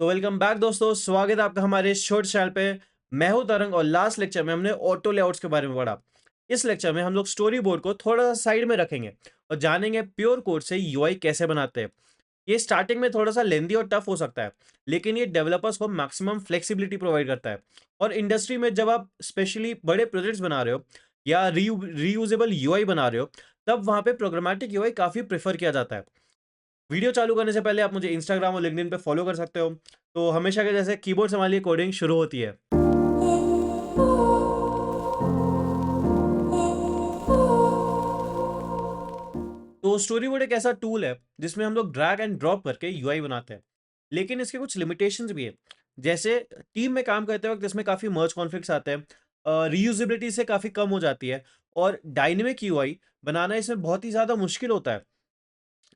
तो welcome back दोस्तों, स्वागत है आपका हमारे शॉर्ट चैनल पे। मैं हूं तरंग और लास्ट लेक्चर में हमने ऑटो लेआउट्स के बारे में पढ़ा। इस लेक्चर में हम लोग स्टोरी बोर्ड को थोड़ा सा साइड में रखेंगे और जानेंगे प्योर कोड से यूआई कैसे बनाते हैं। ये स्टार्टिंग में थोड़ा सा लेंदी और टफ हो सकता है, लेकिन ये डेवलपर्स को मैक्सिमम फ्लेक्सिबिलिटी प्रोवाइड करता है। और इंडस्ट्री में जब आप स्पेशली बड़े प्रोजेक्ट्स बना रहे हो या रीयूजेबल यूआई बना रहे हो, तब वहां पे प्रोग्रामेटिक यूआई काफी प्रेफर किया जाता है। वीडियो चालू करने से पहले आप मुझे इंस्टाग्राम और लिंक्डइन पे फॉलो कर सकते हो। तो हमेशा के जैसे कीबोर्ड संभालिए, कोडिंग शुरू होती है। तो स्टोरी बोर्ड एक ऐसा टूल है जिसमें हम लोग ड्रैग एंड ड्रॉप करके यूआई बनाते हैं, लेकिन इसके कुछ लिमिटेशंस भी है। जैसे टीम में काम करते वक्त इसमें काफ़ी मर्ज कॉन्फ्लिक्ट्स आते हैं, रीयूजेबिलिटी से काफ़ी कम हो जाती है, और डायनेमिक यूआई बनाना इसमें बहुत ही ज़्यादा मुश्किल होता है।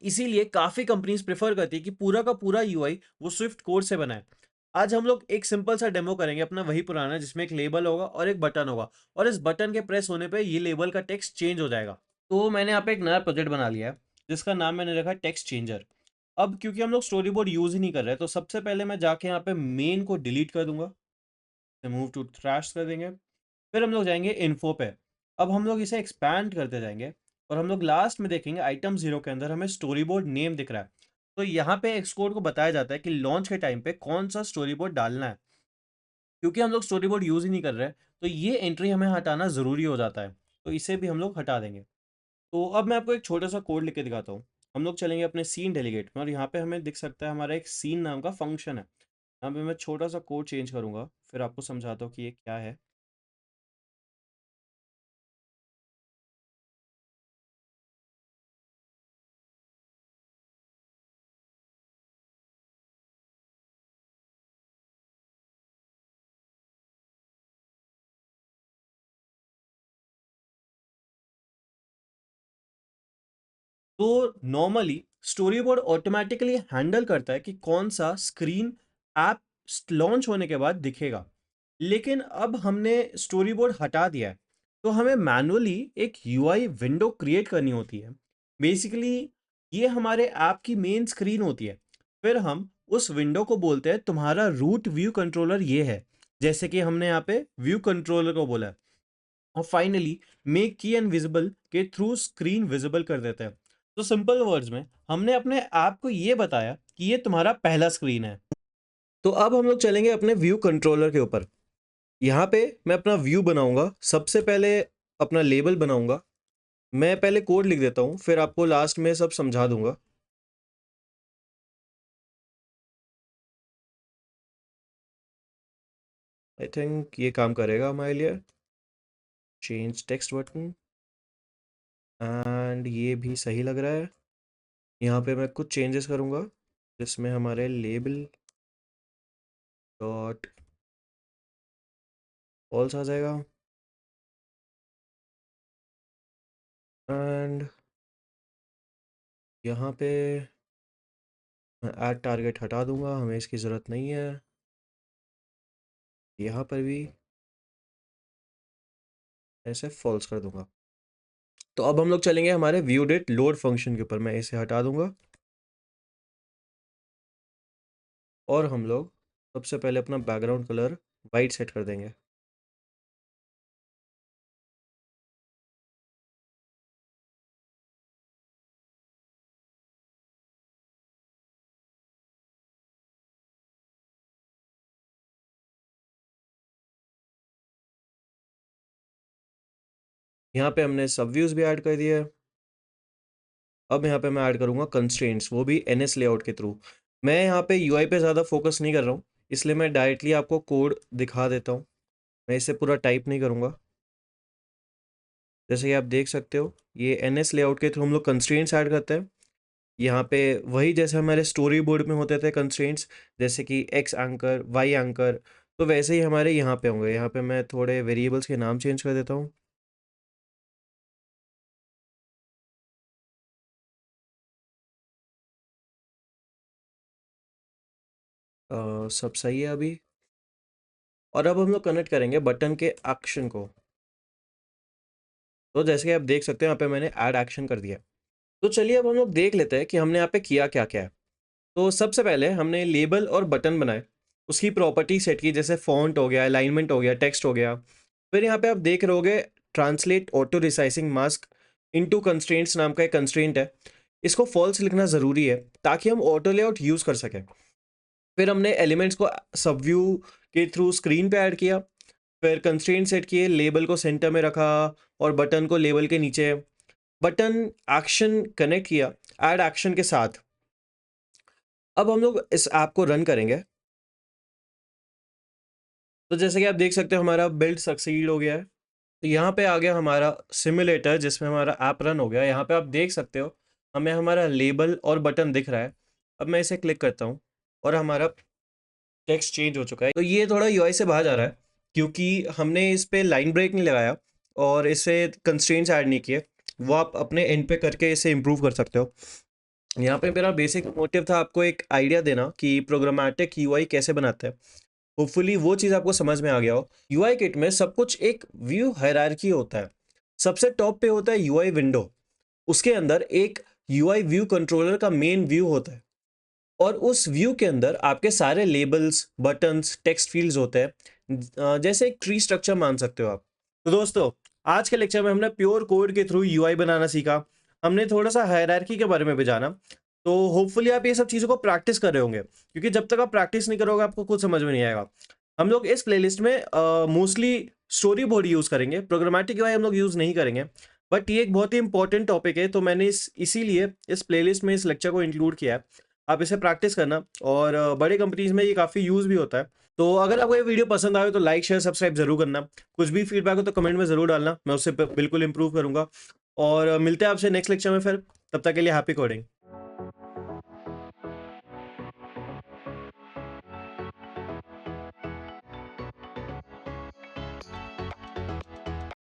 इसीलिए काफ़ी कंपनीज प्रेफर करती है कि पूरा का पूरा यूआई वो स्विफ्ट कोड से बनाए। आज हम लोग एक सिंपल सा डेमो करेंगे अपना, वही पुराना, जिसमें एक लेबल होगा और एक बटन होगा, और इस बटन के प्रेस होने पे ये लेबल का टेक्स्ट चेंज हो जाएगा। तो मैंने यहाँ पे एक नया प्रोजेक्ट बना लिया है जिसका नाम मैंने रखा टेक्स्ट चेंजर। अब क्योंकि हम लोग स्टोरी बोर्ड यूज ही नहीं कर रहे, तो सबसे पहले मैं जाके यहाँ पे मेन को डिलीट कर दूंगा, मूव टू ट्रैश कर देंगे। फिर हम लोग जाएंगे इन्फो पे। अब हम लोग इसे एक्सपैंड करते जाएंगे और हम लोग लास्ट में देखेंगे आइटम 0 के अंदर हमें स्टोरी बोर्ड नेम दिख रहा है। तो यहाँ पे एक्सकोड को बताया जाता है कि लॉन्च के टाइम पे कौन सा स्टोरी बोर्ड डालना है। क्योंकि हम लोग स्टोरी बोर्ड यूज ही नहीं कर रहे, तो ये एंट्री हमें हटाना जरूरी हो जाता है। तो इसे भी हम लोग हटा देंगे। तो अब मैं आपको एक छोटा सा कोड लिख के दिखाता हूँ। हम लोग चलेंगे अपने सीन डेलीगेट में और यहाँ पे हमें दिख सकता है हमारा एक सीन नाम का फंक्शन है। यहाँ पे मैं छोटा सा कोड चेंज करूंगा, फिर आपको समझाता हूँ कि ये क्या है। तो normally story board automatically handle करता है कि कौन सा स्क्रीन ऐप लॉन्च होने के बाद दिखेगा। लेकिन अब हमने स्टोरी बोर्ड हटा दिया है, तो हमें मैनुअली एक यूआई विंडो क्रिएट करनी होती है। बेसिकली ये हमारे ऐप की मेन स्क्रीन होती है। फिर हम उस विंडो को बोलते हैं तुम्हारा रूट व्यू कंट्रोलर ये है, जैसे कि हमने यहाँ पे व्यू कंट्रोलर को बोला है। और फाइनली मेक की एंड विजिबल के थ्रू स्क्रीन विजिबल कर देते हैं। तो सिंपल वर्ड्स में हमने अपने ऐप को ये बताया कि ये तुम्हारा पहला स्क्रीन है। तो अब हम लोग चलेंगे अपने व्यू कंट्रोलर के ऊपर। यहाँ पे मैं अपना व्यू बनाऊंगा। सबसे पहले अपना लेबल बनाऊंगा। मैं पहले कोड लिख देता हूँ, फिर आपको लास्ट में सब समझा दूंगा। आई थिंक ये काम करेगा हमारे लिए। चेंज टेक्स्ट बटन, एंड ये भी सही लग रहा है। यहाँ पे मैं कुछ चेंजेस करूँगा जिसमें हमारे लेबल डॉट फॉल्स आ जाएगा, एंड यहाँ पे मैं ऐड टारगेट हटा दूंगा, हमें इसकी ज़रूरत नहीं है। यहाँ पर भी ऐसे फॉल्स कर दूंगा। तो अब हम लोग चलेंगे हमारे व्यू डेट लोड फंक्शन के ऊपर। मैं इसे हटा दूंगा और हम लोग सबसे पहले अपना बैकग्राउंड कलर वाइट सेट कर देंगे। यहाँ पे हमने सब व्यूज़ भी ऐड कर दिया है। अब यहाँ पे मैं ऐड करूँगा कंस्ट्रेंट्स, वो भी एनएस लेआउट के थ्रू। मैं यहाँ पे यूआई पे ज़्यादा फोकस नहीं कर रहा हूँ, इसलिए मैं डायरेक्टली आपको कोड दिखा देता हूँ। मैं इसे पूरा टाइप नहीं करूँगा। जैसे कि आप देख सकते हो, ये एनएस लेआउट के थ्रू हम लोग कंस्ट्रेंट्स ऐड करते हैं। यहाँ पे वही जैसे हमारे स्टोरी बोर्ड में होते थे कंस्ट्रेंट्स, जैसे कि एक्स एंकर वाई एंकर, तो वैसे ही हमारे यहाँ पे होंगे। यहाँ पे मैं थोड़े वेरिएबल्स के नाम चेंज कर देता हूँ। सब सही है अभी। और अब हम लोग कनेक्ट करेंगे बटन के एक्शन को। तो जैसे कि आप देख सकते हैं, यहाँ पे मैंने ऐड एक्शन कर दिया। तो चलिए अब हम लोग देख लेते हैं कि हमने यहाँ पे किया क्या क्या है। तो सबसे पहले हमने लेबल और बटन बनाए, उसकी प्रॉपर्टी सेट की, जैसे फ़ॉन्ट हो गया, अलाइनमेंट हो गया, टेक्स्ट हो गया। फिर यहाँ पे आप देख रहे होगे translate auto resizing mask into constraints नाम का एक कंस्ट्रेंट है। इसको फॉल्स लिखना ज़रूरी है ताकि हम ऑटो लेआउट यूज़ कर सकें। फिर हमने एलिमेंट्स को सब व्यू के थ्रू स्क्रीन पे ऐड किया। फिर कंस्ट्रेंट सेट किए, लेबल को सेंटर में रखा और बटन को लेबल के नीचे। बटन एक्शन कनेक्ट किया ऐड एक्शन के साथ। अब हम लोग इस ऐप को रन करेंगे। तो जैसे कि आप देख सकते हो हमारा बिल्ड सक्सीड हो गया है। तो यहाँ पे आ गया हमारा सिमुलेटर जिसमें हमारा ऐप रन हो गया। यहाँ पे आप देख सकते हो हमें हमारा लेबल और बटन दिख रहा है। अब मैं इसे क्लिक करता हूँ और हमारा टेक्स्ट चेंज हो चुका है। तो ये थोड़ा यूआई से बाहर जा रहा है क्योंकि हमने इस पे लाइन ब्रेक नहीं लगाया और इसे कंस्ट्रेंट्स ऐड नहीं किए। वो आप अपने एंड पे करके इसे इम्प्रूव कर सकते हो। यहाँ पे मेरा बेसिक मोटिव था आपको एक आइडिया देना कि प्रोग्रामेटिक यूआई कैसे बनाते हैं। होपफुली वो चीज़ आपको समझ में आ गया हो। यूआई किट में सब कुछ एक व्यू हायरार्की होता है। सबसे टॉप पे होता है यूआई विंडो। उसके अंदर एक यूआई व्यू कंट्रोलर का मेन व्यू होता है और उस व्यू के अंदर आपके सारे लेबल्स, बटन्स, टेक्स्ट फील्ड्स होते हैं। जैसे एक ट्री स्ट्रक्चर मान सकते हो आप। तो दोस्तों, आज के लेक्चर में हमने प्योर कोड के थ्रू यूआई बनाना सीखा। हमने थोड़ा सा हायरार्की के बारे में भी जाना। तो होपफुली आप ये सब चीज़ों को प्रैक्टिस कर रहे होंगे क्योंकि जब तक आप प्रैक्टिस नहीं करोगे आपको कुछ समझ में नहीं आएगा। हम लोग इस प्लेलिस्ट में मोस्टली स्टोरी बोर्ड यूज़ करेंगे, प्रोग्रामेटिक यूआई हम लोग यूज़ नहीं करेंगे। बट ये एक बहुत ही इंपॉर्टेंट टॉपिक है तो मैंने इसीलिए इस प्लेलिस्ट में इस लेक्चर को इंक्लूड किया है। आप इसे प्रैक्टिस करना और बड़े कंपनीज में ये काफ़ी यूज़ भी होता है। तो अगर आपको ये वीडियो पसंद आए तो लाइक शेयर सब्सक्राइब जरूर करना। कुछ भी फीडबैक हो तो कमेंट में ज़रूर डालना, मैं उससे बिल्कुल इंप्रूव करूंगा। और मिलते हैं आपसे नेक्स्ट लेक्चर में फिर। तब तक के लिए हैप्पी कोडिंग।